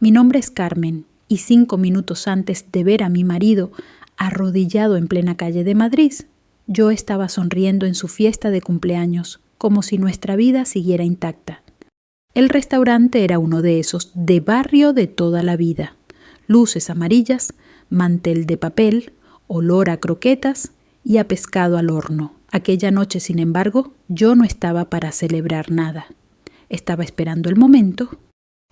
Mi nombre es Carmen y 5 minutos antes de ver a mi marido arrodillado en plena calle de Madrid, yo estaba sonriendo en su fiesta de cumpleaños, como si nuestra vida siguiera intacta. El restaurante era uno de esos de barrio de toda la vida. Luces amarillas, mantel de papel, olor a croquetas y a pescado al horno. Aquella noche, sin embargo, yo no estaba para celebrar nada. Estaba esperando el momento.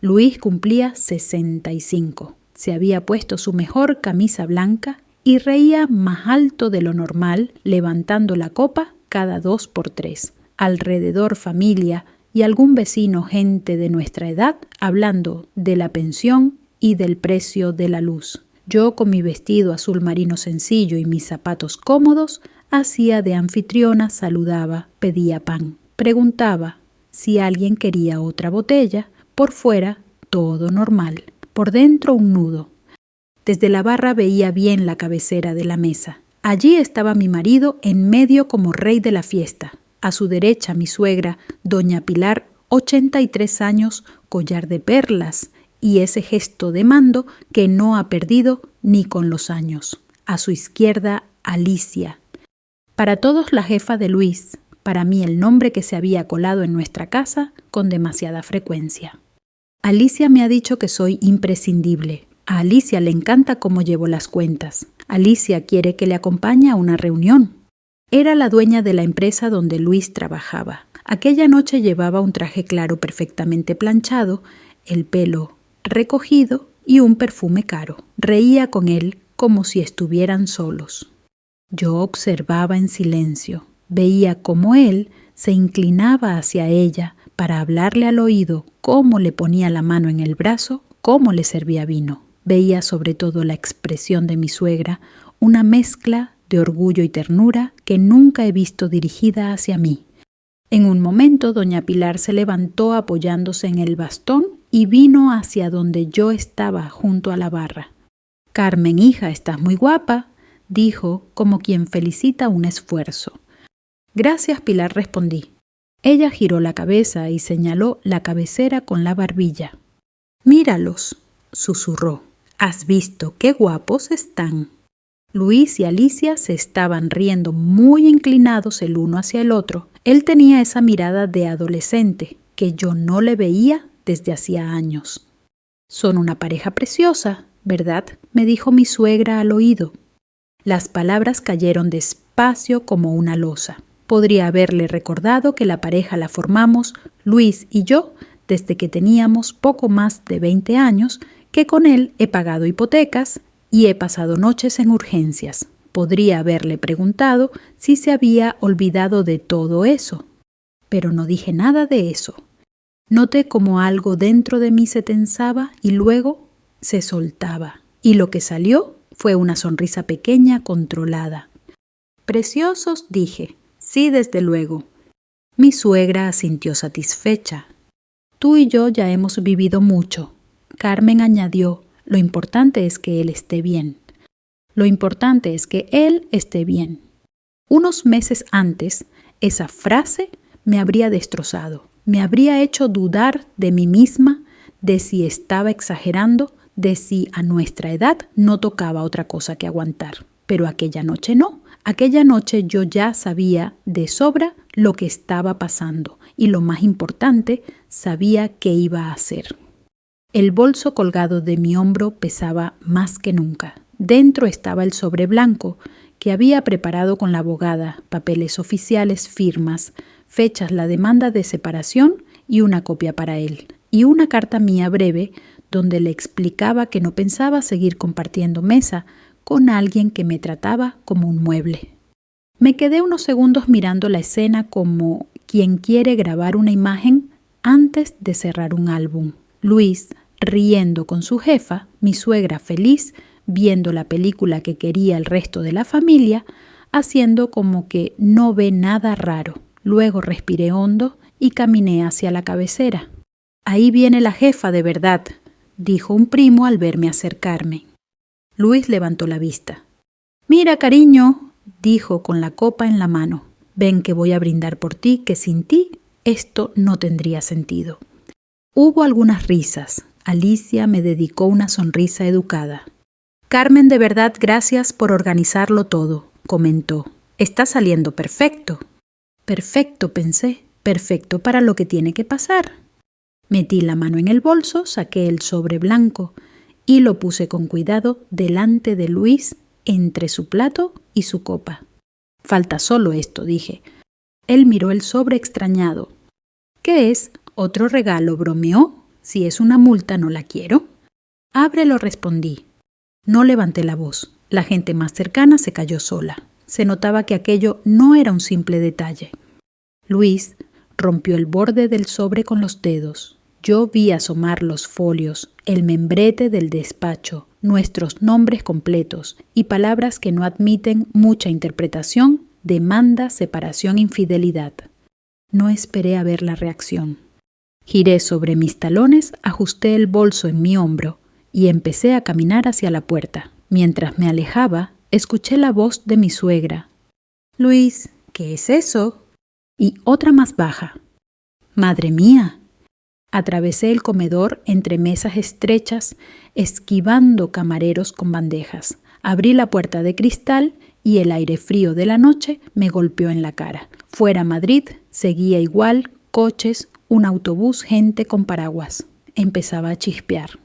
Luis cumplía 65. Se había puesto su mejor camisa blanca y reía más alto de lo normal, levantando la copa cada 2 por 3. Alrededor familia y algún vecino, gente de nuestra edad, hablando de la pensión y del precio de la luz. Yo, con mi vestido azul marino sencillo y mis zapatos cómodos, hacía de anfitriona, saludaba, pedía pan. Preguntaba si alguien quería otra botella. Por fuera, todo normal. Por dentro, un nudo. Desde la barra veía bien la cabecera de la mesa. Allí estaba mi marido en medio como rey de la fiesta. A su derecha mi suegra, doña Pilar, 83 años, collar de perlas y ese gesto de mando que no ha perdido ni con los años. A su izquierda, Alicia. Para todos la jefa de Luis, para mí el nombre que se había colado en nuestra casa con demasiada frecuencia. Alicia me ha dicho que soy imprescindible. A Alicia le encanta cómo llevo las cuentas. Alicia quiere que le acompañe a una reunión. Era la dueña de la empresa donde Luis trabajaba. Aquella noche llevaba un traje claro perfectamente planchado, el pelo recogido y un perfume caro. Reía con él como si estuvieran solos. Yo observaba en silencio. Veía cómo él se inclinaba hacia ella para hablarle al oído, cómo le ponía la mano en el brazo, cómo le servía vino. Veía sobre todo la expresión de mi suegra, una mezcla de orgullo y ternura que nunca he visto dirigida hacia mí. En un momento doña Pilar se levantó apoyándose en el bastón y vino hacia donde yo estaba junto a la barra. «Carmen, hija, estás muy guapa», dijo como quien felicita un esfuerzo. «Gracias, Pilar», respondí. Ella giró la cabeza y señaló la cabecera con la barbilla. «Míralos», susurró. «¿Has visto qué guapos están?» Luis y Alicia se estaban riendo muy inclinados el uno hacia el otro. Él tenía esa mirada de adolescente que yo no le veía desde hacía años. «Son una pareja preciosa, ¿verdad?», me dijo mi suegra al oído. Las palabras cayeron despacio como una losa. Podría haberle recordado que la pareja la formamos Luis y yo desde que teníamos poco más de 20 años, que con él he pagado hipotecas y he pasado noches en urgencias. Podría haberle preguntado si se había olvidado de todo eso, pero no dije nada de eso. Noté como algo dentro de mí se tensaba y luego se soltaba, y lo que salió fue una sonrisa pequeña, controlada. «Preciosos», dije. «Sí, desde luego». Mi suegra asintió satisfecha. «Tú y yo ya hemos vivido mucho», Carmen añadió. «Lo importante es que él esté bien». Lo importante es que él esté bien. Unos meses antes, esa frase me habría destrozado. Me habría hecho dudar de mí misma, de si estaba exagerando, de si a nuestra edad no tocaba otra cosa que aguantar. Pero aquella noche no. Aquella noche yo ya sabía de sobra lo que estaba pasando y lo más importante, sabía qué iba a hacer. El bolso colgado de mi hombro pesaba más que nunca. Dentro estaba el sobre blanco que había preparado con la abogada, papeles oficiales, firmas, fechas, la demanda de separación y una copia para él. Y una carta mía breve donde le explicaba que no pensaba seguir compartiendo mesa con alguien que me trataba como un mueble. Me quedé unos segundos mirando la escena como quien quiere grabar una imagen antes de cerrar un álbum. Luis riendo con su jefa, mi suegra feliz, viendo la película que quería el resto de la familia, haciendo como que no ve nada raro. Luego respiré hondo y caminé hacia la cabecera. «Ahí viene la jefa de verdad», dijo un primo al verme acercarme. Luis levantó la vista. «Mira, cariño», dijo con la copa en la mano. «Ven que voy a brindar por ti, que sin ti esto no tendría sentido». Hubo algunas risas, Alicia me dedicó una sonrisa educada. Carmen, de verdad, gracias por organizarlo todo, comentó. Está saliendo perfecto. Perfecto, pensé. Perfecto para lo que tiene que pasar. Metí la mano en el bolso, saqué el sobre blanco y lo puse con cuidado delante de Luis entre su plato y su copa. Falta solo esto, dije. Él miró el sobre extrañado. ¿Qué es? ¿Otro regalo? ¿Bromeó? Si es una multa, no la quiero. Ábrelo, respondí. No levanté la voz. La gente más cercana se cayó sola. Se notaba que aquello no era un simple detalle. Luis rompió el borde del sobre con los dedos. Yo vi asomar los folios, el membrete del despacho, nuestros nombres completos y palabras que no admiten mucha interpretación: demanda, separación, infidelidad. No esperé a ver la reacción. Giré sobre mis talones, ajusté el bolso en mi hombro y empecé a caminar hacia la puerta. Mientras me alejaba, escuché la voz de mi suegra. «Luis, ¿qué es eso?» Y otra más baja. «¡Madre mía!». Atravesé el comedor entre mesas estrechas, esquivando camareros con bandejas. Abrí la puerta de cristal y el aire frío de la noche me golpeó en la cara. Fuera Madrid, seguía igual, coches, un autobús, gente con paraguas. Empezaba a chispear.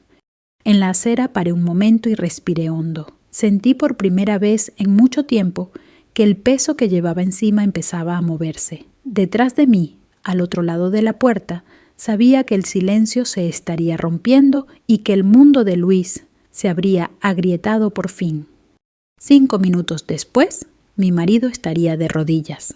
En la acera paré un momento y respiré hondo. Sentí por primera vez en mucho tiempo que el peso que llevaba encima empezaba a moverse. Detrás de mí, al otro lado de la puerta, sabía que el silencio se estaría rompiendo y que el mundo de Luis se habría agrietado por fin. 5 minutos después, mi marido estaría de rodillas.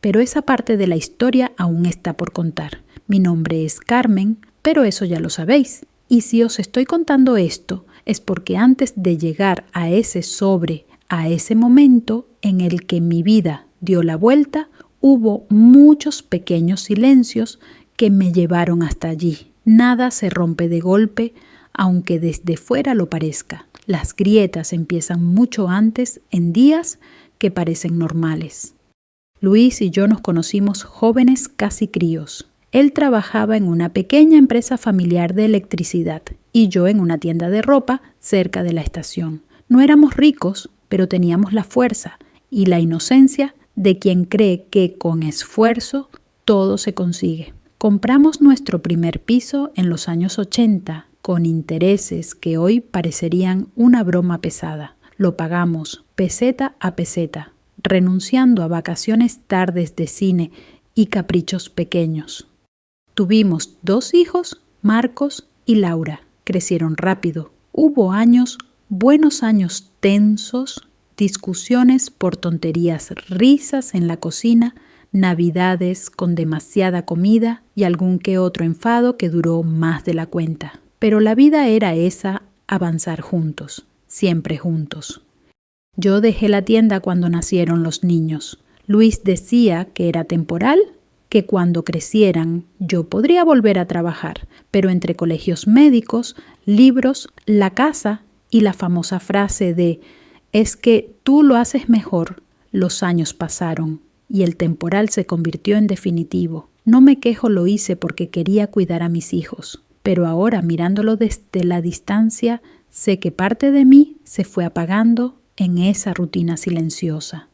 Pero esa parte de la historia aún está por contar. Mi nombre es Carmen, pero eso ya lo sabéis. Y si os estoy contando esto, es porque antes de llegar a ese sobre, a ese momento en el que mi vida dio la vuelta, hubo muchos pequeños silencios que me llevaron hasta allí. Nada se rompe de golpe, aunque desde fuera lo parezca. Las grietas empiezan mucho antes, en días que parecen normales. Luis y yo nos conocimos jóvenes, casi críos. Él trabajaba en una pequeña empresa familiar de electricidad y yo en una tienda de ropa cerca de la estación. No éramos ricos, pero teníamos la fuerza y la inocencia de quien cree que con esfuerzo todo se consigue. Compramos nuestro primer piso en los años 80 con intereses que hoy parecerían una broma pesada. Lo pagamos peseta a peseta, renunciando a vacaciones, tardes de cine y caprichos pequeños. Tuvimos 2 hijos, Marcos y Laura. Crecieron rápido. Hubo años, buenos años tensos, discusiones por tonterías, risas en la cocina, navidades con demasiada comida y algún que otro enfado que duró más de la cuenta. Pero la vida era esa, avanzar juntos, siempre juntos. Yo dejé la tienda cuando nacieron los niños. Luis decía que era temporal, que cuando crecieran yo podría volver a trabajar, pero entre colegios médicos, libros, la casa y la famosa frase de «es que tú lo haces mejor», los años pasaron y el temporal se convirtió en definitivo. No me quejo, lo hice porque quería cuidar a mis hijos, pero ahora mirándolo desde la distancia, sé que parte de mí se fue apagando en esa rutina silenciosa.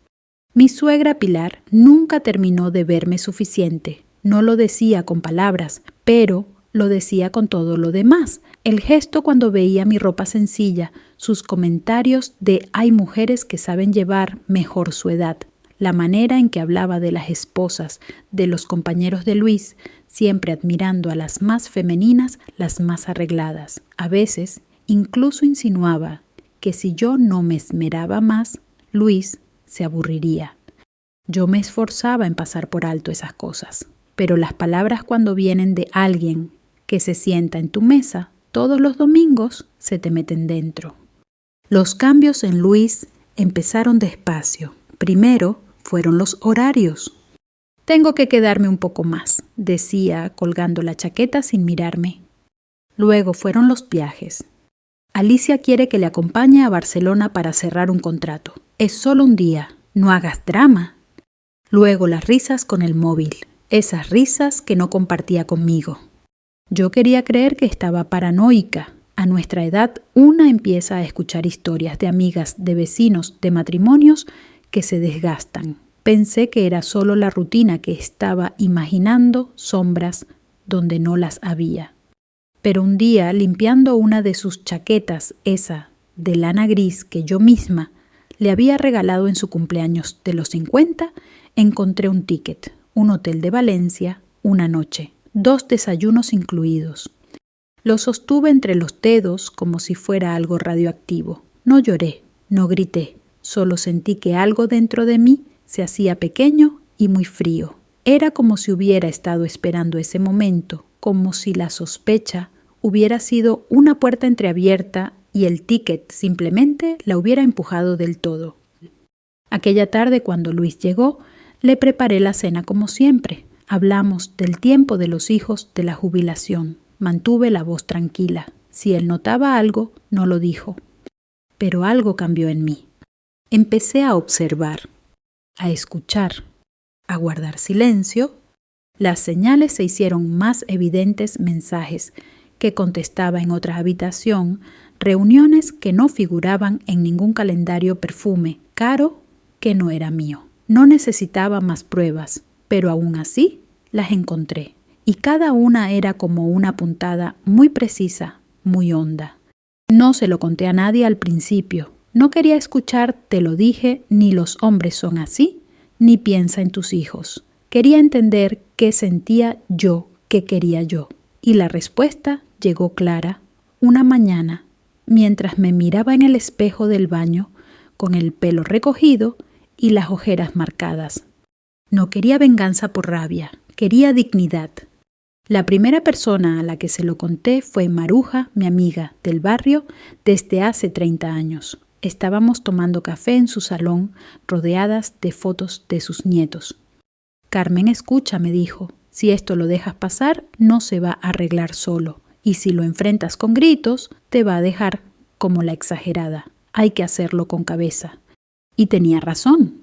Mi suegra Pilar nunca terminó de verme suficiente. No lo decía con palabras, pero lo decía con todo lo demás. El gesto cuando veía mi ropa sencilla, sus comentarios de «hay mujeres que saben llevar mejor su edad», la manera en que hablaba de las esposas, de los compañeros de Luis, siempre admirando a las más femeninas, las más arregladas. A veces incluso insinuaba que si yo no me esmeraba más, Luis se aburriría. Yo me esforzaba en pasar por alto esas cosas, pero las palabras cuando vienen de alguien que se sienta en tu mesa todos los domingos se te meten dentro. Los cambios en Luis empezaron despacio. Primero fueron los horarios. «Tengo que quedarme un poco más», decía colgando la chaqueta sin mirarme. Luego fueron los viajes. «Alicia quiere que le acompañe a Barcelona para cerrar un contrato. Es solo un día, no hagas drama». Luego las risas con el móvil, esas risas que no compartía conmigo. Yo quería creer que estaba paranoica. A nuestra edad, una empieza a escuchar historias de amigas, de vecinos, de matrimonios que se desgastan. Pensé que era solo la rutina, que estaba imaginando sombras donde no las había. Pero un día, limpiando una de sus chaquetas, esa de lana gris que yo misma le había regalado en su cumpleaños de los 50, encontré un ticket, un hotel de Valencia, una noche, 2 desayunos incluidos. Lo sostuve entre los dedos como si fuera algo radioactivo. No lloré, no grité, solo sentí que algo dentro de mí se hacía pequeño y muy frío. Era como si hubiera estado esperando ese momento, como si la sospecha hubiera sido una puerta entreabierta y el ticket simplemente la hubiera empujado del todo. Aquella tarde, cuando Luis llegó, le preparé la cena como siempre. Hablamos del tiempo de los hijos, de la jubilación. Mantuve la voz tranquila. Si él notaba algo, no lo dijo. Pero algo cambió en mí. Empecé a observar, a escuchar, a guardar silencio. Las señales se hicieron más evidentes, mensajes que contestaba en otra habitación, reuniones que no figuraban en ningún calendario, perfume caro que no era mío. No necesitaba más pruebas, pero aún así las encontré. Y cada una era como una puntada muy precisa, muy honda. No se lo conté a nadie al principio. No quería escuchar "te lo dije", ni "los hombres son así", ni "piensa en tus hijos". Quería entender qué sentía yo, qué quería yo. Y la respuesta llegó clara una mañana, mientras me miraba en el espejo del baño, con el pelo recogido y las ojeras marcadas. No quería venganza por rabia, quería dignidad. La primera persona a la que se lo conté fue Maruja, mi amiga del barrio desde hace 30 años. Estábamos tomando café en su salón, rodeadas de fotos de sus nietos. Carmen, escucha, me dijo, si esto lo dejas pasar, no se va a arreglar solo. Y si lo enfrentas con gritos, te va a dejar como la exagerada. Hay que hacerlo con cabeza. Y tenía razón.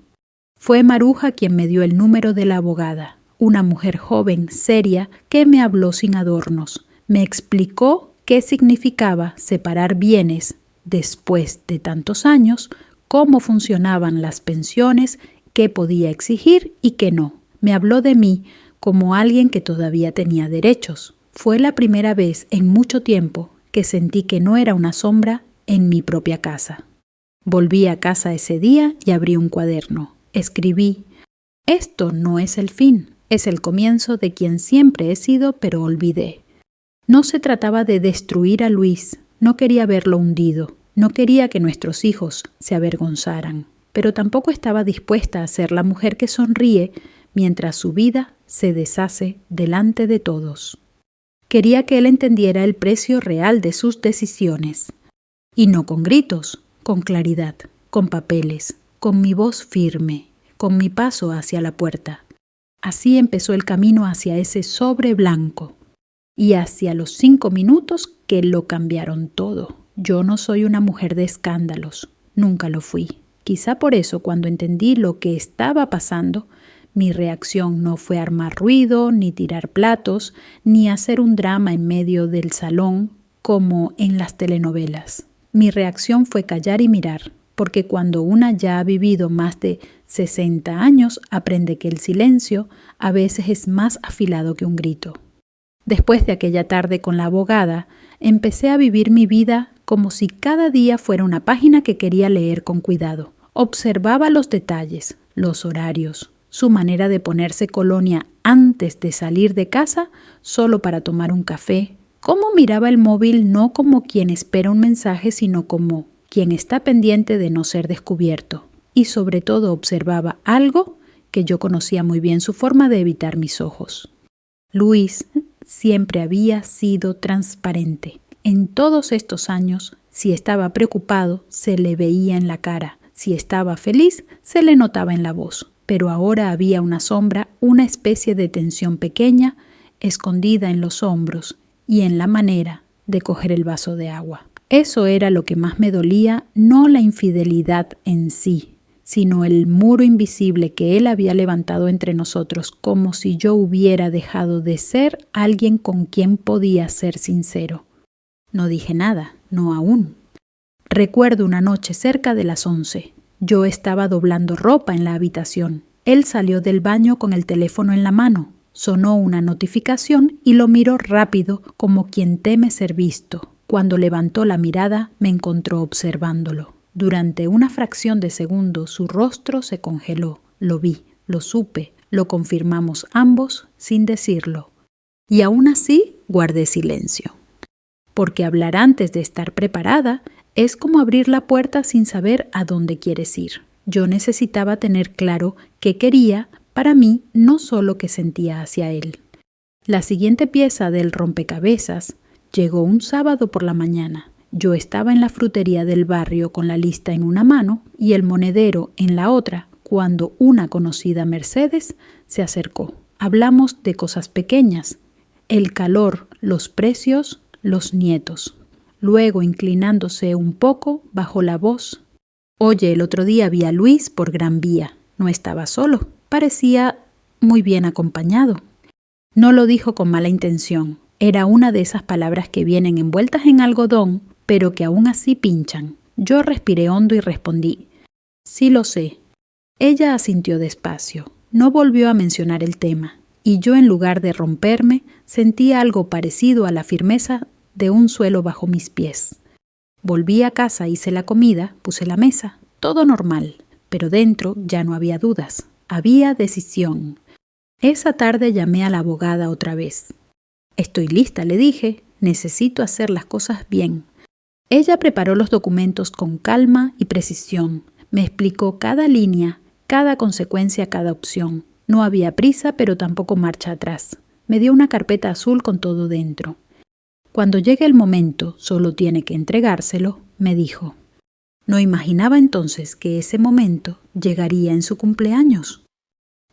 Fue Maruja quien me dio el número de la abogada, una mujer joven, seria, que me habló sin adornos. Me explicó qué significaba separar bienes después de tantos años, cómo funcionaban las pensiones, qué podía exigir y qué no. Me habló de mí como alguien que todavía tenía derechos. Fue la primera vez en mucho tiempo que sentí que no era una sombra en mi propia casa. Volví a casa ese día y abrí un cuaderno. Escribí: esto no es el fin, es el comienzo de quien siempre he sido, pero olvidé. No se trataba de destruir a Luis, no quería verlo hundido, no quería que nuestros hijos se avergonzaran, pero tampoco estaba dispuesta a ser la mujer que sonríe mientras su vida se deshace delante de todos. Quería que él entendiera el precio real de sus decisiones. Y no con gritos, con claridad, con papeles, con mi voz firme, con mi paso hacia la puerta. Así empezó el camino hacia ese sobre blanco. Y hacia los 5 minutos que lo cambiaron todo. Yo no soy una mujer de escándalos, nunca lo fui. Quizá por eso, cuando entendí lo que estaba pasando, mi reacción no fue armar ruido, ni tirar platos, ni hacer un drama en medio del salón como en las telenovelas. Mi reacción fue callar y mirar, porque cuando una ya ha vivido más de 60 años, aprende que el silencio a veces es más afilado que un grito. Después de aquella tarde con la abogada, empecé a vivir mi vida como si cada día fuera una página que quería leer con cuidado. Observaba los detalles, los horarios, su manera de ponerse colonia antes de salir de casa solo para tomar un café, cómo miraba el móvil no como quien espera un mensaje, sino como quien está pendiente de no ser descubierto. Y sobre todo observaba algo que yo conocía muy bien, su forma de evitar mis ojos. Luis siempre había sido transparente. En todos estos años, si estaba preocupado, se le veía en la cara. Si estaba feliz, se le notaba en la voz. Pero ahora había una sombra, una especie de tensión pequeña, escondida en los hombros y en la manera de coger el vaso de agua. Eso era lo que más me dolía, no la infidelidad en sí, sino el muro invisible que él había levantado entre nosotros, como si yo hubiera dejado de ser alguien con quien podía ser sincero. No dije nada, no aún. Recuerdo una noche cerca de las 11. Yo estaba doblando ropa en la habitación. Él salió del baño con el teléfono en la mano. Sonó una notificación y lo miró rápido, como quien teme ser visto. Cuando levantó la mirada, me encontró observándolo. Durante una fracción de segundo su rostro se congeló. Lo vi, lo supe, lo confirmamos ambos sin decirlo. Y aún así guardé silencio. Porque hablar antes de estar preparada es como abrir la puerta sin saber a dónde quieres ir. Yo necesitaba tener claro qué quería para mí, no solo qué sentía hacia él. La siguiente pieza del rompecabezas llegó un sábado por la mañana. Yo estaba en la frutería del barrio con la lista en una mano y el monedero en la otra cuando una conocida Mercedes se acercó. Hablamos de cosas pequeñas, el calor, los precios, los nietos. Luego, inclinándose un poco, bajó la voz. Oye, el otro día vi a Luis por Gran Vía. No estaba solo, parecía muy bien acompañado. No lo dijo con mala intención. Era una de esas palabras que vienen envueltas en algodón, pero que aún así pinchan. Yo respiré hondo y respondí, sí lo sé. Ella asintió despacio. No volvió a mencionar el tema, y yo en lugar de romperme, sentí algo parecido a la firmeza de un suelo bajo mis pies. Volví a casa, hice la comida, puse la mesa, todo normal, pero dentro ya no había dudas, había decisión. Esa tarde llamé a la abogada otra vez. Estoy lista, le dije, necesito hacer las cosas bien. Ella preparó los documentos con calma y precisión, me explicó cada línea, cada consecuencia, cada opción. No había prisa, pero tampoco marcha atrás. Me dio una carpeta azul con todo dentro. Cuando llegue el momento, solo tiene que entregárselo, me dijo. No imaginaba entonces que ese momento llegaría en su cumpleaños.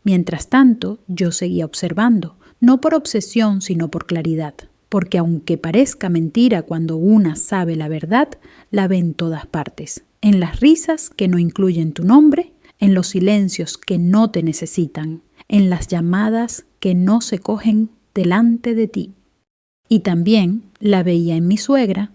Mientras tanto, yo seguía observando, no por obsesión, sino por claridad, porque aunque parezca mentira cuando una sabe la verdad, la ve en todas partes, en las risas que no incluyen tu nombre, en los silencios que no te necesitan, en las llamadas que no se cogen delante de ti. Y también la veía en mi suegra.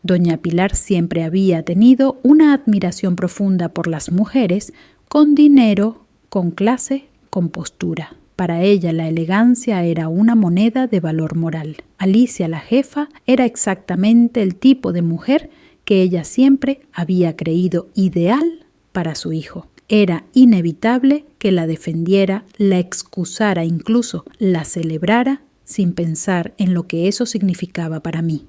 Doña Pilar siempre había tenido una admiración profunda por las mujeres con dinero, con clase, con postura. Para ella la elegancia era una moneda de valor moral. Alicia, la jefa, era exactamente el tipo de mujer que ella siempre había creído ideal para su hijo. Era inevitable que la defendiera, la excusara, incluso la celebrara, sin pensar en lo que eso significaba para mí.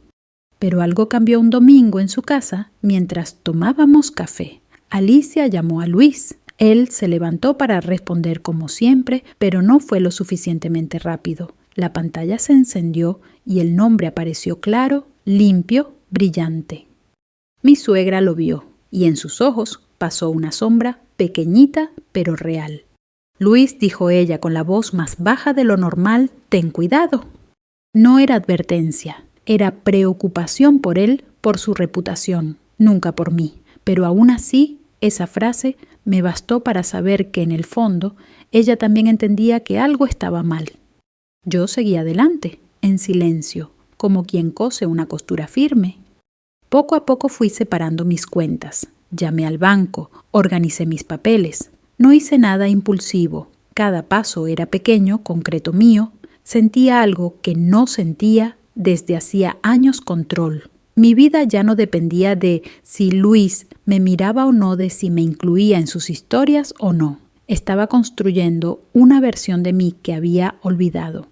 Pero algo cambió un domingo en su casa mientras tomábamos café. Alicia llamó a Luis. Él se levantó para responder como siempre, pero no fue lo suficientemente rápido. La pantalla se encendió y el nombre apareció claro, limpio, brillante. Mi suegra lo vio y en sus ojos pasó una sombra pequeñita pero real. Luis, dijo ella con la voz más baja de lo normal, ten cuidado. No era advertencia, era preocupación por él, por su reputación, nunca por mí. Pero aún así, esa frase me bastó para saber que en el fondo ella también entendía que algo estaba mal. Yo seguía adelante, en silencio, como quien cose una costura firme. Poco a poco fui separando mis cuentas. Llamé al banco, organicé mis papeles. No hice nada impulsivo. Cada paso era pequeño, concreto mío. Sentía algo que no sentía desde hacía años control. Mi vida ya no dependía de si Luis me miraba o no, de si me incluía en sus historias o no. Estaba construyendo una versión de mí que había olvidado.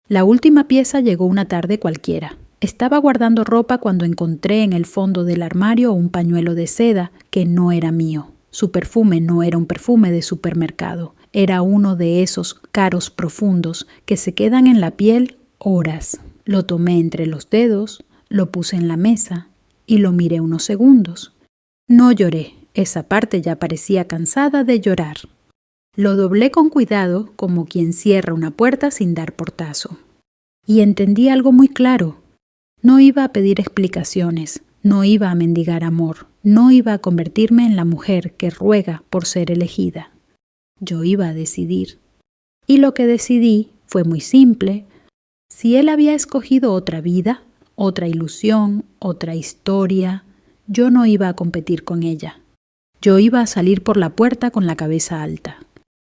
La última pieza llegó una tarde cualquiera. Estaba guardando ropa cuando encontré en el fondo del armario un pañuelo de seda que no era mío. Su perfume no era un perfume de supermercado. Era uno de esos caros profundos que se quedan en la piel horas. Lo tomé entre los dedos, lo puse en la mesa y lo miré unos segundos. No lloré. Esa parte ya parecía cansada de llorar. Lo doblé con cuidado como quien cierra una puerta sin dar portazo. Y entendí algo muy claro. No iba a pedir explicaciones, No iba a mendigar amor, no iba a convertirme en la mujer que ruega por ser elegida. Yo iba a decidir. Y lo que decidí fue muy simple. Si él había escogido otra vida, otra ilusión, otra historia, yo no iba a competir con ella. Yo iba a salir por la puerta con la cabeza alta.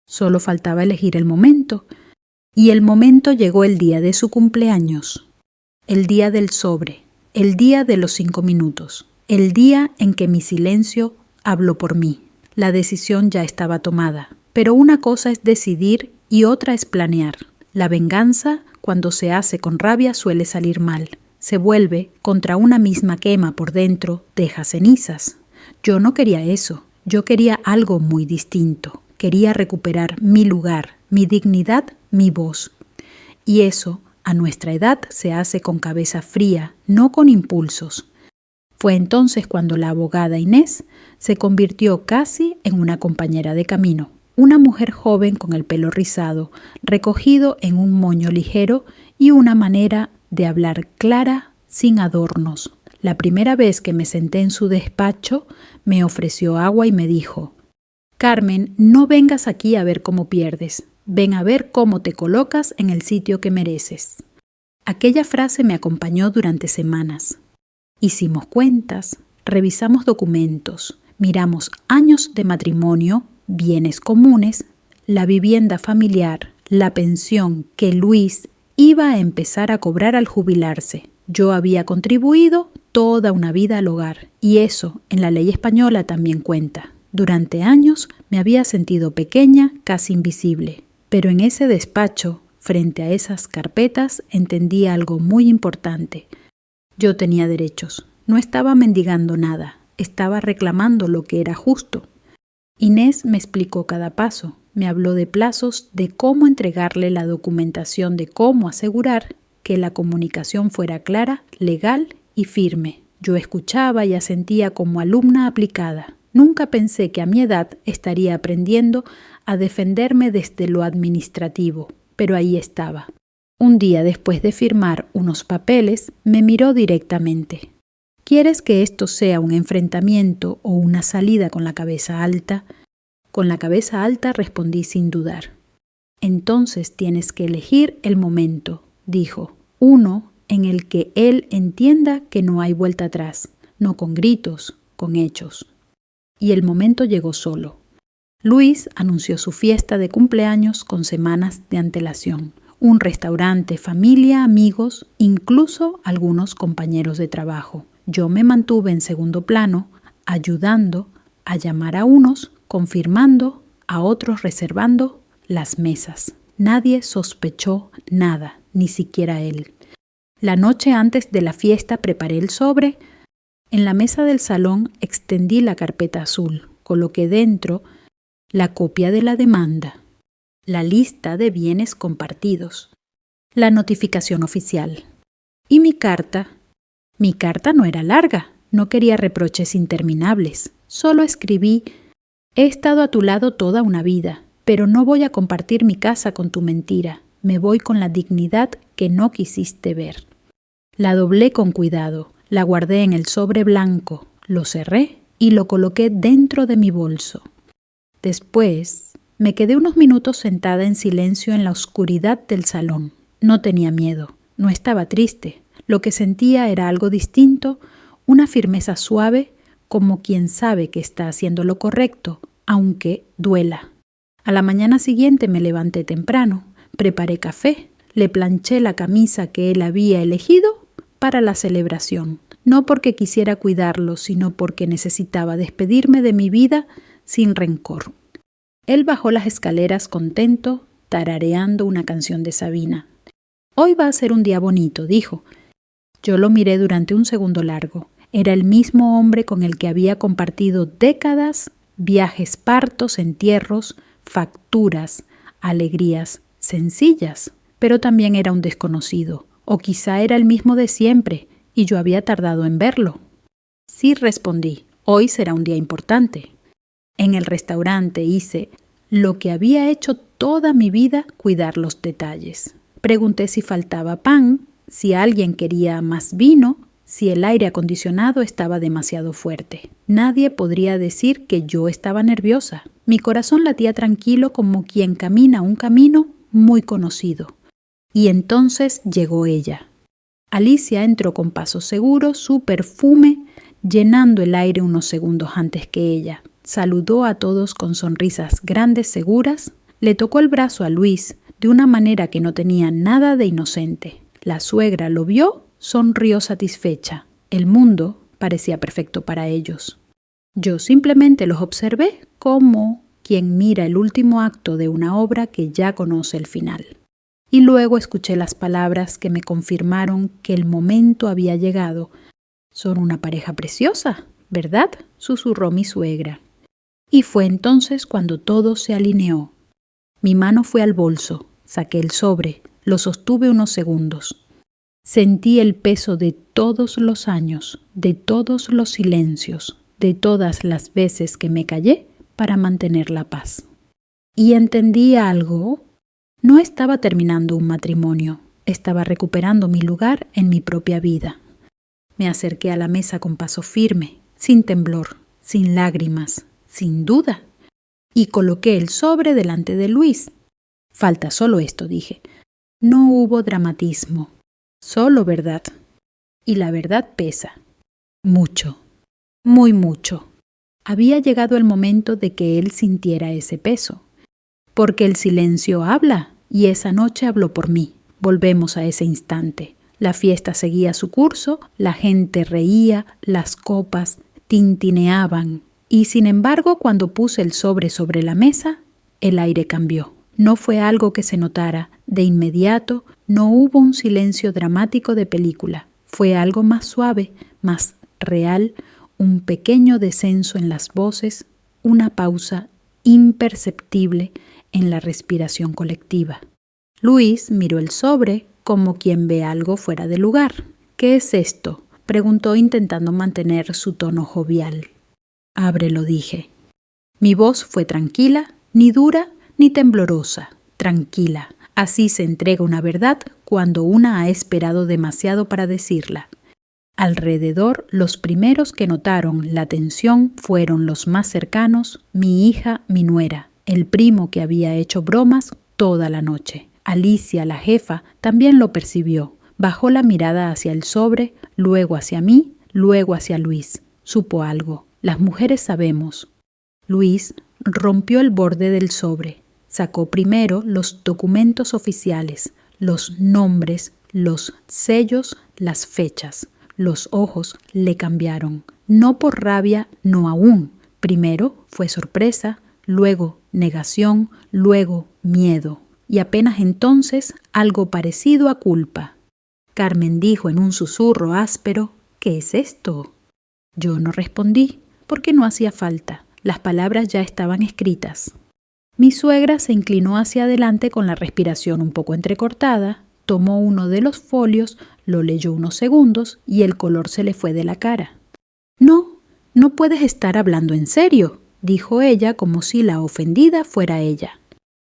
Solo faltaba elegir el momento. Y el momento llegó el día de su cumpleaños. El día del sobre. El día de los 5 minutos. El día en que mi silencio habló por mí. La decisión ya estaba tomada. Pero una cosa es decidir y otra es planear. La venganza, cuando se hace con rabia, suele salir mal. Se vuelve contra una misma quema por dentro, deja cenizas. Yo no quería eso. Yo quería algo muy distinto. Quería recuperar mi lugar, mi dignidad, mi voz. Y eso, a nuestra edad, se hace con cabeza fría, no con impulsos. Fue entonces cuando la abogada Inés se convirtió casi en una compañera de camino. Una mujer joven con el pelo rizado, recogido en un moño ligero y una manera de hablar clara, sin adornos. La primera vez que me senté en su despacho, me ofreció agua y me dijo: «Carmen, no vengas aquí a ver cómo pierdes. Ven a ver cómo te colocas en el sitio que mereces». Aquella frase me acompañó durante semanas. Hicimos cuentas, revisamos documentos, miramos años de matrimonio, bienes comunes, la vivienda familiar, la pensión que Luis iba a empezar a cobrar al jubilarse. Yo había contribuido toda una vida al hogar y eso en la ley española también cuenta. Durante años me había sentido pequeña, casi invisible, pero en ese despacho, frente a esas carpetas, entendí algo muy importante. Yo tenía derechos, no estaba mendigando nada, estaba reclamando lo que era justo. Inés me explicó cada paso, me habló de plazos, de cómo entregarle la documentación, de cómo asegurar que la comunicación fuera clara, legal y firme. Yo escuchaba y asentía como alumna aplicada. Nunca pensé que a mi edad estaría aprendiendo a defenderme desde lo administrativo, pero ahí estaba. Un día después de firmar unos papeles, me miró directamente. ¿Quieres que esto sea un enfrentamiento o una salida con la cabeza alta? Con la cabeza alta respondí sin dudar. Entonces tienes que elegir el momento, dijo, uno en el que él entienda que no hay vuelta atrás, no con gritos, con hechos. Y el momento llegó solo. Luis anunció su fiesta de cumpleaños con semanas de antelación. Un restaurante, familia, amigos, incluso algunos compañeros de trabajo. Yo me mantuve en segundo plano, ayudando a llamar a unos, confirmando, a otros reservando las mesas. Nadie sospechó nada, ni siquiera él. La noche antes de la fiesta preparé el sobre. En la mesa del salón extendí la carpeta azul. Coloqué dentro la copia de la demanda, la lista de bienes compartidos, la notificación oficial. Y mi carta no era larga, no quería reproches interminables. Solo escribí: he estado a tu lado toda una vida, pero no voy a compartir mi casa con tu mentira. Me voy con la dignidad que no quisiste ver. La doblé con cuidado, la guardé en el sobre blanco, lo cerré y lo coloqué dentro de mi bolso. Después me quedé unos minutos sentada en silencio en la oscuridad del salón. No tenía miedo, no estaba triste. Lo que sentía era algo distinto, una firmeza suave, como quien sabe que está haciendo lo correcto, aunque duela. A la mañana siguiente me levanté temprano, preparé café, le planché la camisa que él había elegido para la celebración. No porque quisiera cuidarlo, sino porque necesitaba despedirme de mi vida sin rencor. Él bajó las escaleras contento, tarareando una canción de Sabina. «Hoy va a ser un día bonito», dijo. Yo lo miré durante un segundo largo. Era el mismo hombre con el que había compartido décadas, viajes, partos, entierros, facturas, alegrías sencillas. Pero también era un desconocido, o quizá era el mismo de siempre, y yo había tardado en verlo. Sí, respondí, hoy será un día importante. En el restaurante hice lo que había hecho toda mi vida, cuidar los detalles. Pregunté si faltaba pan, si alguien quería más vino, si el aire acondicionado estaba demasiado fuerte. Nadie podría decir que yo estaba nerviosa. Mi corazón latía tranquilo como quien camina un camino muy conocido. Y entonces llegó ella. Alicia entró con paso seguro, su perfume llenando el aire unos segundos antes que ella. Saludó a todos con sonrisas grandes, seguras. Le tocó el brazo a Luis de una manera que no tenía nada de inocente. La suegra lo vio, sonrió satisfecha. El mundo parecía perfecto para ellos. Yo simplemente los observé como quien mira el último acto de una obra que ya conoce el final. Y luego escuché las palabras que me confirmaron que el momento había llegado. «Son una pareja preciosa, ¿verdad?», susurró mi suegra. Y fue entonces cuando todo se alineó. Mi mano fue al bolso, saqué el sobre, lo sostuve unos segundos. Sentí el peso de todos los años, de todos los silencios, de todas las veces que me callé para mantener la paz. Y entendí algo. No estaba terminando un matrimonio, estaba recuperando mi lugar en mi propia vida. Me acerqué a la mesa con paso firme, sin temblor, sin lágrimas, sin duda, y coloqué el sobre delante de Luis. Falta solo esto, dije. No hubo dramatismo, solo verdad. Y la verdad pesa. Mucho, muy mucho. Había llegado el momento de que él sintiera ese peso. Porque el silencio habla, y esa noche habló por mí. Volvemos a ese instante. La fiesta seguía su curso, la gente reía, las copas tintineaban. Y sin embargo, cuando puse el sobre la mesa, el aire cambió. No fue algo que se notara. De inmediato, no hubo un silencio dramático de película. Fue algo más suave, más real, un pequeño descenso en las voces, una pausa imperceptible en la respiración colectiva. Luis miró el sobre como quien ve algo fuera de lugar. «¿Qué es esto?», preguntó intentando mantener su tono jovial. «Ábrelo», dije. Mi voz fue tranquila, ni dura ni temblorosa, tranquila. Así se entrega una verdad cuando una ha esperado demasiado para decirla. Alrededor, los primeros que notaron la tensión fueron los más cercanos, mi hija, mi nuera, el primo que había hecho bromas toda la noche. Alicia, la jefa, también lo percibió. Bajó la mirada hacia el sobre, luego hacia mí, luego hacia Luis. Supo algo. Las mujeres sabemos. Luis rompió el borde del sobre. Sacó primero los documentos oficiales, los nombres, los sellos, las fechas. Los ojos le cambiaron. No por rabia, no aún. Primero fue sorpresa, luego negación, luego miedo. Y apenas entonces algo parecido a culpa. Carmen dijo en un susurro áspero: «¿Qué es esto?». Yo no respondí, porque no hacía falta. Las palabras ya estaban escritas. Mi suegra se inclinó hacia adelante con la respiración un poco entrecortada, tomó uno de los folios, lo leyó unos segundos y el color se le fue de la cara. No puedes estar hablando en serio», dijo ella como si la ofendida fuera ella.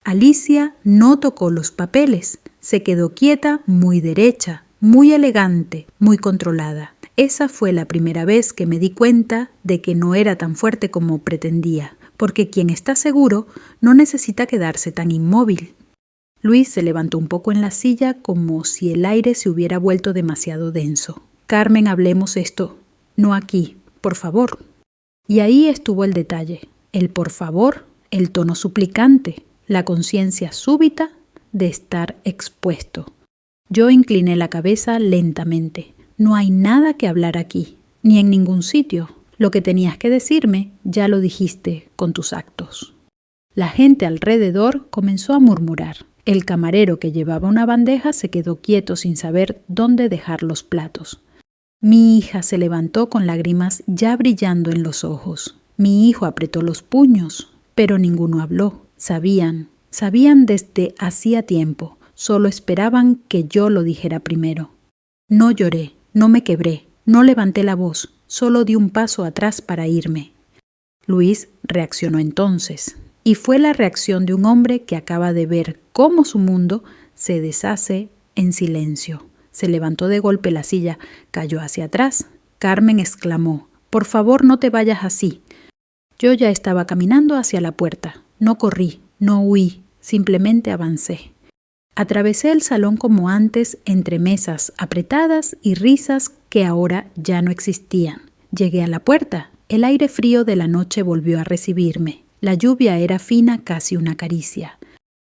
Alicia no tocó los papeles, se quedó quieta, muy derecha, muy elegante, muy controlada. Esa fue la primera vez que me di cuenta de que no era tan fuerte como pretendía, porque quien está seguro no necesita quedarse tan inmóvil. Luis se levantó un poco en la silla como si el aire se hubiera vuelto demasiado denso. «Carmen, hablemos esto. No aquí, por favor». Y ahí estuvo el detalle. El por favor, el tono suplicante, la conciencia súbita de estar expuesto. Yo incliné la cabeza lentamente. «No hay nada que hablar aquí, ni en ningún sitio. Lo que tenías que decirme, ya lo dijiste con tus actos». La gente alrededor comenzó a murmurar. El camarero que llevaba una bandeja se quedó quieto sin saber dónde dejar los platos. Mi hija se levantó con lágrimas ya brillando en los ojos. Mi hijo apretó los puños, pero ninguno habló. Sabían desde hacía tiempo, solo esperaban que yo lo dijera primero. No lloré, no me quebré, no levanté la voz, solo di un paso atrás para irme. Luis reaccionó entonces, y fue la reacción de un hombre que acaba de ver cómo su mundo se deshace en silencio. Se levantó de golpe la silla, cayó hacia atrás. Carmen exclamó: «Por favor, no te vayas así». Yo ya estaba caminando hacia la puerta. No corrí, no huí, simplemente avancé. Atravesé el salón como antes, entre mesas apretadas y risas que ahora ya no existían. Llegué a la puerta. El aire frío de la noche volvió a recibirme. La lluvia era fina, casi una caricia.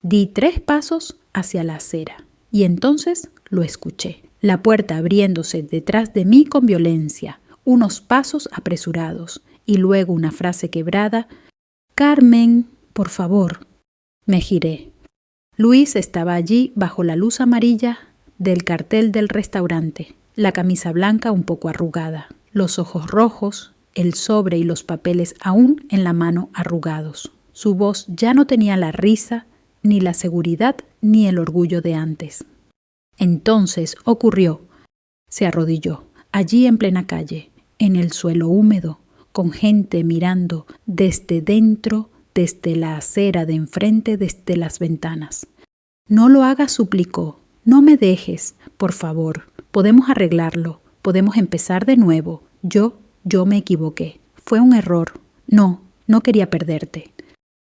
Di 3 pasos hacia la acera y entonces lo escuché. La puerta abriéndose detrás de mí con violencia, unos pasos apresurados y luego una frase quebrada: «Carmen, por favor». Me giré. Luis estaba allí bajo la luz amarilla del cartel del restaurante, la camisa blanca un poco arrugada, los ojos rojos, el sobre y los papeles aún en la mano arrugados. Su voz ya no tenía la risa, ni la seguridad, ni el orgullo de antes. Entonces ocurrió. Se arrodilló, allí en plena calle, en el suelo húmedo, con gente mirando desde dentro, desde la acera de enfrente, desde las ventanas. «No lo hagas», suplicó. «No me dejes, por favor. Podemos arreglarlo. Podemos empezar de nuevo. Yo me equivoqué. Fue un error. No quería perderte».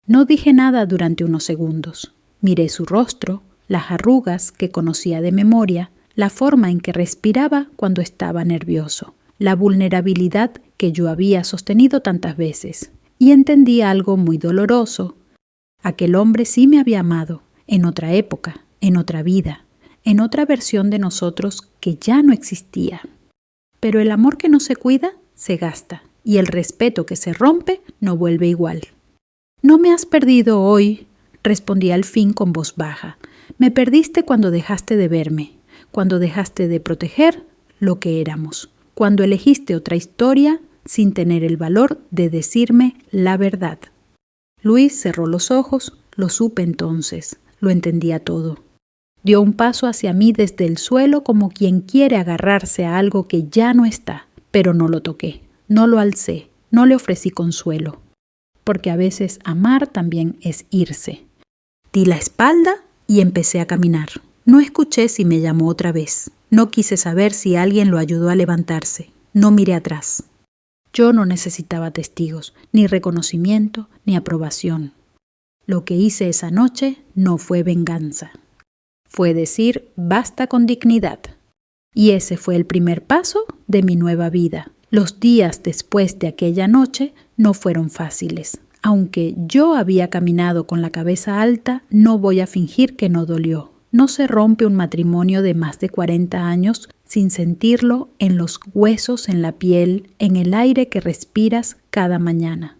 No dije nada durante unos segundos. Miré su rostro, las arrugas que conocía de memoria, la forma en que respiraba cuando estaba nervioso, la vulnerabilidad que yo había sostenido tantas veces. Y entendí algo muy doloroso. Aquel hombre sí me había amado, en otra época, en otra vida, en otra versión de nosotros que ya no existía. Pero el amor que no se cuida, se gasta, y el respeto que se rompe no vuelve igual. «No me has perdido hoy», respondí al fin con voz baja. «Me perdiste cuando dejaste de verme, cuando dejaste de proteger lo que éramos, cuando elegiste otra historia sin tener el valor de decirme la verdad». Luis cerró los ojos, lo supe entonces, lo entendía todo. Dio un paso hacia mí desde el suelo como quien quiere agarrarse a algo que ya no está, pero no lo toqué, no lo alcé, no le ofrecí consuelo. Porque a veces amar también es irse. Di la espalda y empecé a caminar. No escuché si me llamó otra vez. No quise saber si alguien lo ayudó a levantarse. No miré atrás. Yo no necesitaba testigos, ni reconocimiento, ni aprobación. Lo que hice esa noche no fue venganza. Fue decir basta con dignidad. Y ese fue el primer paso de mi nueva vida. Los días después de aquella noche no fueron fáciles. Aunque yo había caminado con la cabeza alta, no voy a fingir que no dolió. No se rompe un matrimonio de más de 40 años sin sentirlo en los huesos, en la piel, en el aire que respiras cada mañana.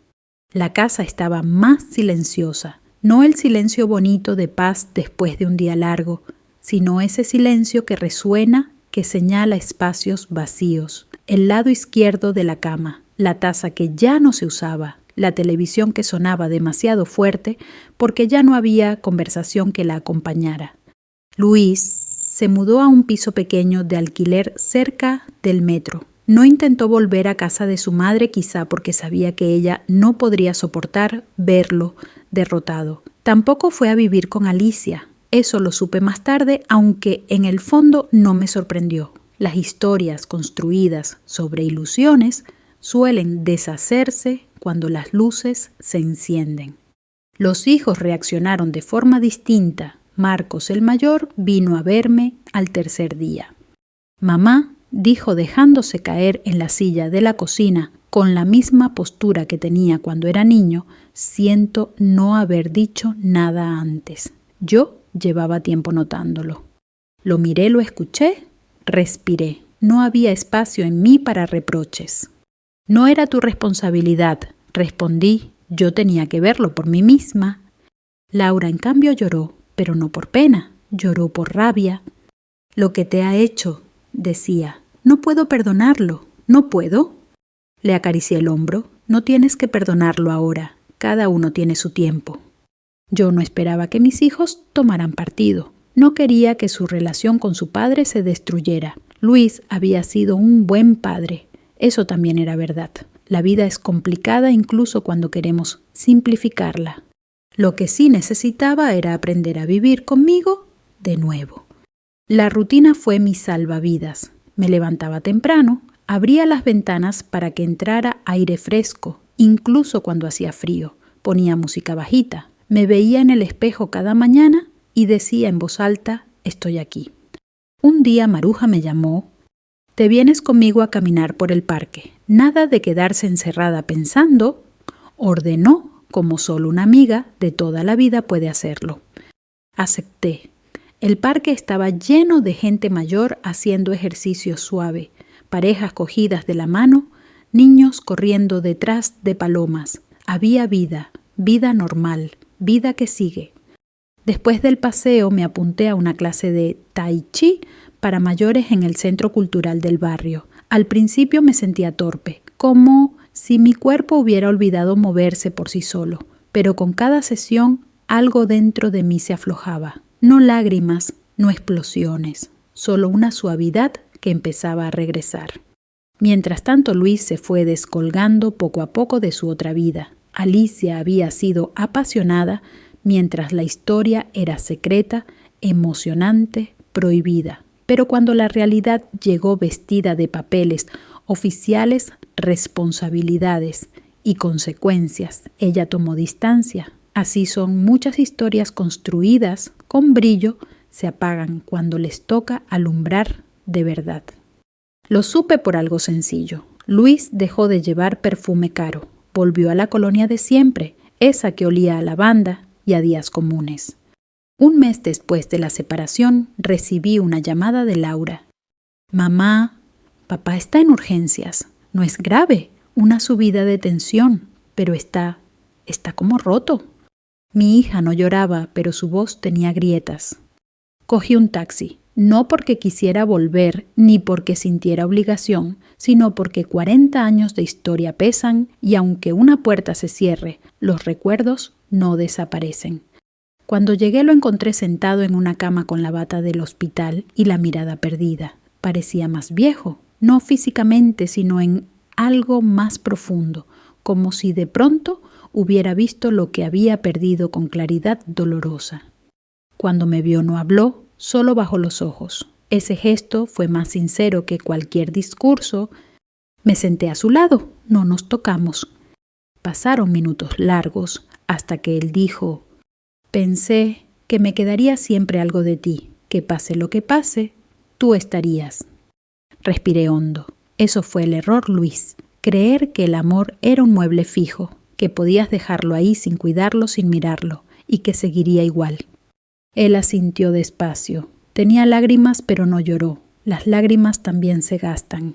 La casa estaba más silenciosa, no el silencio bonito de paz después de un día largo, sino ese silencio que resuena, que señala espacios vacíos. El lado izquierdo de la cama, la taza que ya no se usaba, la televisión que sonaba demasiado fuerte porque ya no había conversación que la acompañara. Luis se mudó a un piso pequeño de alquiler cerca del metro. No intentó volver a casa de su madre, quizá porque sabía que ella no podría soportar verlo derrotado. Tampoco fue a vivir con Alicia. Eso lo supe más tarde, aunque en el fondo no me sorprendió. Las historias construidas sobre ilusiones suelen deshacerse cuando las luces se encienden. Los hijos reaccionaron de forma distinta. Marcos, el mayor, vino a verme al tercer día. «Mamá», dijo dejándose caer en la silla de la cocina con la misma postura que tenía cuando era niño, siento no haber dicho nada antes. Yo llevaba tiempo notándolo. Lo miré, lo escuché, respiré. No había espacio en mí para reproches. «No era tu responsabilidad», respondí. «Yo tenía que verlo por mí misma». Laura, en cambio, lloró, pero no por pena, lloró por rabia. «Lo que te ha hecho», decía, «no puedo perdonarlo, no puedo». Le acaricié el hombro. «No tienes que perdonarlo ahora, cada uno tiene su tiempo». Yo no esperaba que mis hijos tomaran partido. No quería que su relación con su padre se destruyera. Luis había sido un buen padre. Eso también era verdad. La vida es complicada incluso cuando queremos simplificarla. Lo que sí necesitaba era aprender a vivir conmigo de nuevo. La rutina fue mi salvavidas. Me levantaba temprano, abría las ventanas para que entrara aire fresco, incluso cuando hacía frío. Ponía música bajita. Me veía en el espejo cada mañana y decía en voz alta, estoy aquí. Un día Maruja me llamó. Te vienes conmigo a caminar por el parque. Nada de quedarse encerrada pensando, ordenó como solo una amiga de toda la vida puede hacerlo. Acepté. El parque estaba lleno de gente mayor haciendo ejercicio suave, parejas cogidas de la mano, niños corriendo detrás de palomas. Había vida, vida normal, vida que sigue. Después del paseo me apunté a una clase de Tai Chi para mayores en el Centro Cultural del barrio. Al principio me sentía torpe, como si mi cuerpo hubiera olvidado moverse por sí solo, pero con cada sesión algo dentro de mí se aflojaba. No lágrimas, no explosiones, solo una suavidad que empezaba a regresar. Mientras tanto, Luis se fue descolgando poco a poco de su otra vida. Alicia había sido apasionada, mientras la historia era secreta, emocionante, prohibida. Pero cuando la realidad llegó vestida de papeles oficiales, responsabilidades y consecuencias, ella tomó distancia. Así son muchas historias construidas con brillo, se apagan cuando les toca alumbrar de verdad. Lo supe por algo sencillo. Luis dejó de llevar perfume caro. Volvió a la colonia de siempre, esa que olía a lavanda y a días comunes. Un mes después de la separación, recibí una llamada de Laura. Mamá, papá está en urgencias. No es grave, una subida de tensión, pero está como roto. Mi hija no lloraba, pero su voz tenía grietas. Cogí un taxi, no porque quisiera volver ni porque sintiera obligación, sino porque 40 años de historia pesan y aunque una puerta se cierre, los recuerdos no desaparecen. Cuando llegué lo encontré sentado en una cama con la bata del hospital y la mirada perdida. Parecía más viejo, no físicamente, sino en algo más profundo, como si de pronto hubiera visto lo que había perdido con claridad dolorosa. Cuando me vio no habló, solo bajó los ojos. Ese gesto fue más sincero que cualquier discurso. Me senté a su lado, no nos tocamos. Pasaron minutos largos hasta que él dijo: pensé que me quedaría siempre algo de ti, que pase lo que pase, tú estarías. Respiré hondo. Eso fue el error, Luis. Creer que el amor era un mueble fijo, que podías dejarlo ahí sin cuidarlo, sin mirarlo, y que seguiría igual. Él asintió despacio. Tenía lágrimas, pero no lloró. Las lágrimas también se gastan.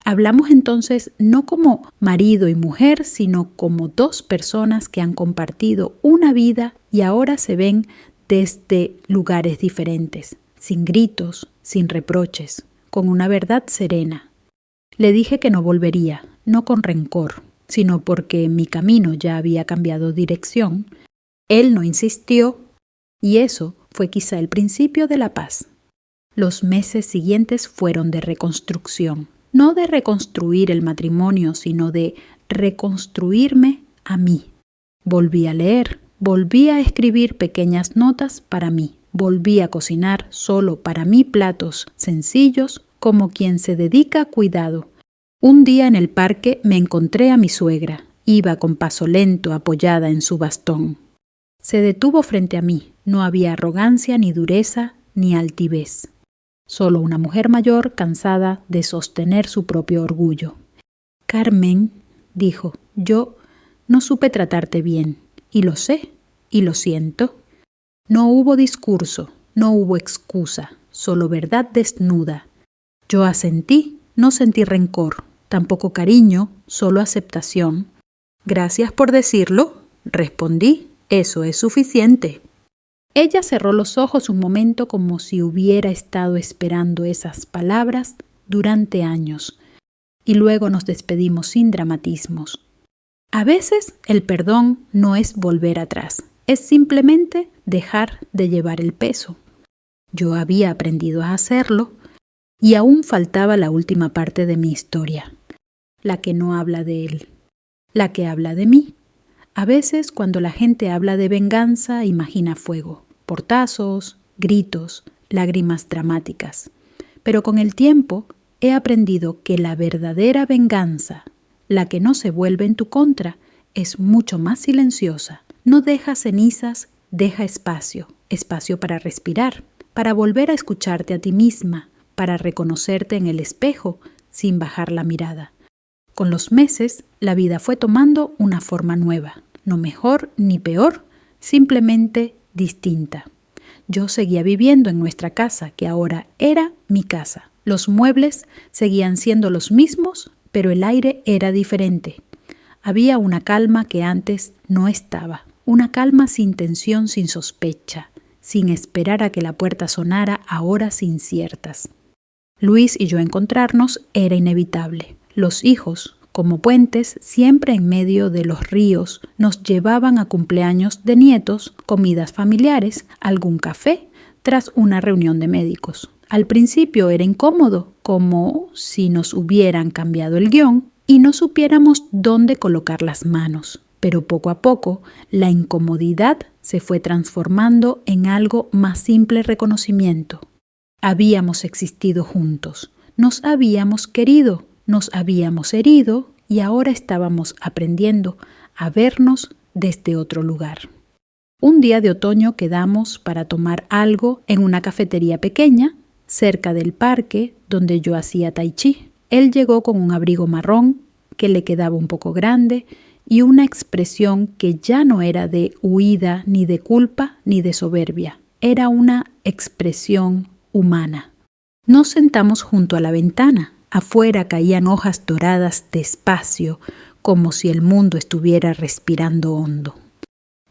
Hablamos entonces no como marido y mujer, sino como dos personas que han compartido una vida y ahora se ven desde lugares diferentes, sin gritos, sin reproches, con una verdad serena. Le dije que no volvería, no con rencor, sino porque mi camino ya había cambiado dirección. Él no insistió y eso fue quizá el principio de la paz. Los meses siguientes fueron de reconstrucción, no de reconstruir el matrimonio, sino de reconstruirme a mí. Volví a leer, volví a escribir pequeñas notas para mí, volví a cocinar solo para mí platos sencillos como quien se dedica a cuidado. Un día en el parque me encontré a mi suegra. Iba con paso lento apoyada en su bastón. Se detuvo frente a mí. No había arrogancia, ni dureza, ni altivez. Solo una mujer mayor cansada de sostener su propio orgullo. Carmen, dijo, yo no supe tratarte bien. Y lo sé, y lo siento. No hubo discurso, no hubo excusa, solo verdad desnuda. Yo asentí, no sentí rencor, tampoco cariño, solo aceptación. Gracias por decirlo, respondí, eso es suficiente. Ella cerró los ojos un momento como si hubiera estado esperando esas palabras durante años, y luego nos despedimos sin dramatismos. A veces el perdón no es volver atrás, es simplemente dejar de llevar el peso. Yo había aprendido a hacerlo, y aún faltaba la última parte de mi historia, la que no habla de él, la que habla de mí. A veces cuando la gente habla de venganza, imagina fuego, portazos, gritos, lágrimas dramáticas. Pero con el tiempo he aprendido que la verdadera venganza, la que no se vuelve en tu contra, es mucho más silenciosa. No deja cenizas, deja espacio, espacio para respirar, para volver a escucharte a ti misma, para reconocerte en el espejo sin bajar la mirada. Con los meses, la vida fue tomando una forma nueva, no mejor ni peor, simplemente distinta. Yo seguía viviendo en nuestra casa, que ahora era mi casa. Los muebles seguían siendo los mismos, pero el aire era diferente. Había una calma que antes no estaba, una calma sin tensión, sin sospecha, sin esperar a que la puerta sonara a horas inciertas. Luis y yo encontrarnos era inevitable. Los hijos, como puentes, siempre en medio de los ríos, nos llevaban a cumpleaños de nietos, comidas familiares, algún café, tras una reunión de médicos. Al principio era incómodo, como si nos hubieran cambiado el guión y no supiéramos dónde colocar las manos. Pero poco a poco, la incomodidad se fue transformando en algo más simple reconocimiento. Habíamos existido juntos, nos habíamos querido, nos habíamos herido y ahora estábamos aprendiendo a vernos desde otro lugar. Un día de otoño quedamos para tomar algo en una cafetería pequeña, cerca del parque donde yo hacía tai chi. Él llegó con un abrigo marrón que le quedaba un poco grande y una expresión que ya no era de huida, ni de culpa, ni de soberbia. Era una expresión humana. Nos sentamos junto a la ventana. Afuera caían hojas doradas despacio, como si el mundo estuviera respirando hondo.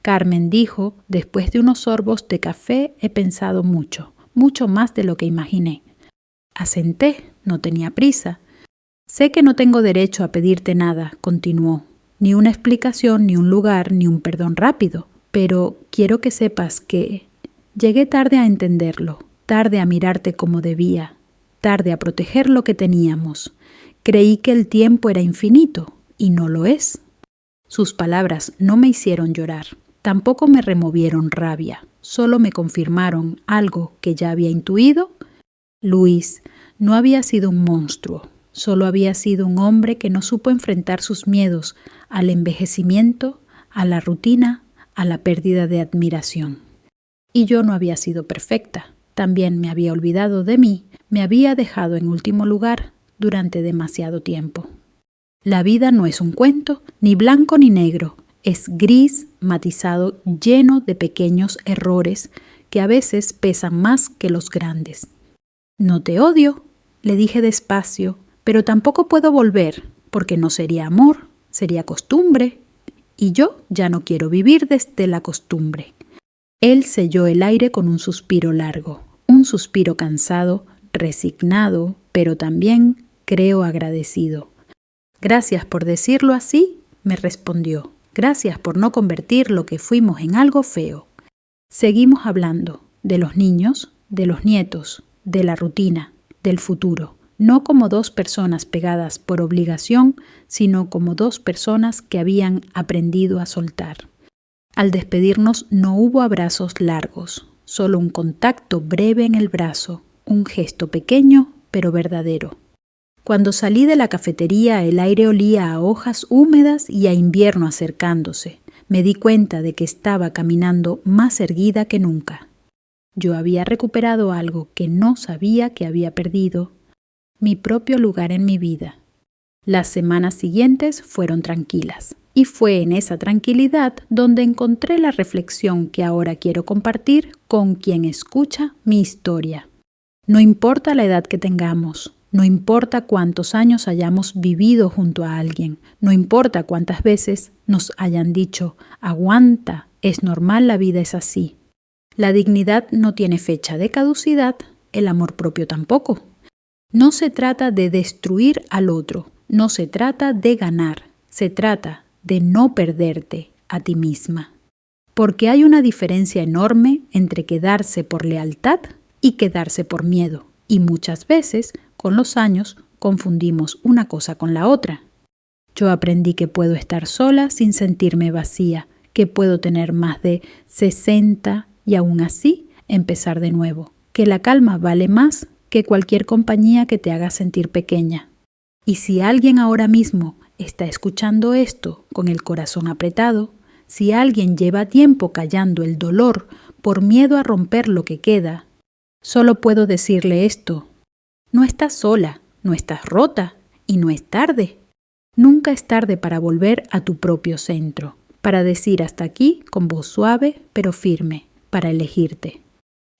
Carmen dijo: después de unos sorbos de café he pensado mucho, mucho más de lo que imaginé. Asenté, no tenía prisa. Sé que no tengo derecho a pedirte nada, continuó, ni una explicación, ni un lugar, ni un perdón rápido, pero quiero que sepas que llegué tarde a entenderlo, tarde a mirarte como debía, tarde a proteger lo que teníamos. Creí que el tiempo era infinito, y no lo es. Sus palabras no me hicieron llorar, tampoco me removieron rabia, solo me confirmaron algo que ya había intuido. Luis no había sido un monstruo, solo había sido un hombre que no supo enfrentar sus miedos al envejecimiento, a la rutina, a la pérdida de admiración. Y yo no había sido perfecta, también me había olvidado de mí, me había dejado en último lugar durante demasiado tiempo. La vida no es un cuento, ni blanco ni negro, es gris, matizado, lleno de pequeños errores que a veces pesan más que los grandes. No te odio, le dije despacio, pero tampoco puedo volver, porque no sería amor, sería costumbre, y yo ya no quiero vivir desde la costumbre. Él selló el aire con un suspiro largo, un suspiro cansado, resignado, pero también, creo, agradecido. Gracias por decirlo así, me respondió. Gracias por no convertir lo que fuimos en algo feo. Seguimos hablando de los niños, de los nietos, de la rutina, del futuro. No como dos personas pegadas por obligación, sino como dos personas que habían aprendido a soltar. Al despedirnos no hubo abrazos largos, solo un contacto breve en el brazo, un gesto pequeño pero verdadero. Cuando salí de la cafetería el aire olía a hojas húmedas y a invierno acercándose. Me di cuenta de que estaba caminando más erguida que nunca. Yo había recuperado algo que no sabía que había perdido, mi propio lugar en mi vida. Las semanas siguientes fueron tranquilas, y fue en esa tranquilidad donde encontré la reflexión que ahora quiero compartir con quien escucha mi historia. No importa la edad que tengamos, no importa cuántos años hayamos vivido junto a alguien, no importa cuántas veces nos hayan dicho, aguanta, es normal, la vida es así. La dignidad no tiene fecha de caducidad, el amor propio tampoco. No se trata de destruir al otro, no se trata de ganar, se trata de no perderte a ti misma. Porque hay una diferencia enorme entre quedarse por lealtad y quedarse por miedo, y muchas veces, con los años, confundimos una cosa con la otra. Yo aprendí que puedo estar sola sin sentirme vacía, que puedo tener más de 60 y aún así empezar de nuevo, que la calma vale más que cualquier compañía que te haga sentir pequeña. Y si alguien ahora mismo está escuchando esto con el corazón apretado, si alguien lleva tiempo callando el dolor por miedo a romper lo que queda, solo puedo decirle esto: no estás sola, no estás rota y no es tarde. Nunca es tarde para volver a tu propio centro, para decir hasta aquí con voz suave pero firme, para elegirte.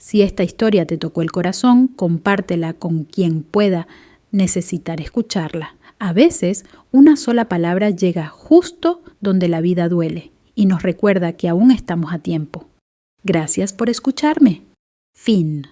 Si esta historia te tocó el corazón, compártela con quien pueda necesitar escucharla. A veces, una sola palabra llega justo donde la vida duele y nos recuerda que aún estamos a tiempo. Gracias por escucharme. Fin.